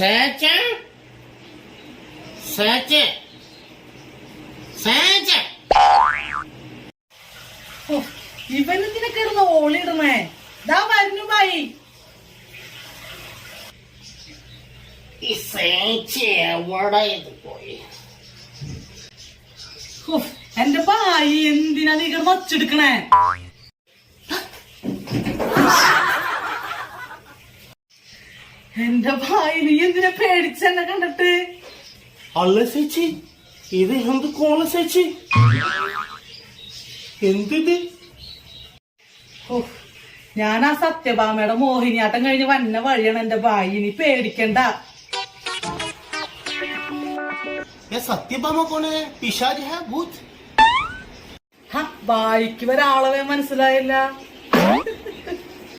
സേച്ചേ സേച്ചേ സേച്ചേ ഇവനെന്തിനെ കിടന്ന് ഓളിയിടണേ? ദാ വരുന്നു ഭായി. ഈ സേച്ചേ എവിടെ ഇത് പോയി? എന്റെ ഭായി എന്തിനാ നീ കിടന്ന് ഒച്ചെടുക്കണേ? എന്റെ ഭായി നീ എന്തിനാ പേടിച്ചെന്നെ കണ്ടിട്ട്? അല്ല ചേച്ചി, ഇത് എന്ത് കോള ചേച്ചി? എന്തിത്? ഞാൻ ആ സത്യഭാമയുടെ മോഹിനിയാട്ടം കഴിഞ്ഞ് വന്ന വഴിയാണ് എന്റെ ഭായി. നീ പേടിക്കണ്ട. സത്യഭാമ കോണേ? പിശാച് ഹേ? ഭൂത്? ഭായിക്ക് ഒരാളെ മനസ്സിലായില്ല.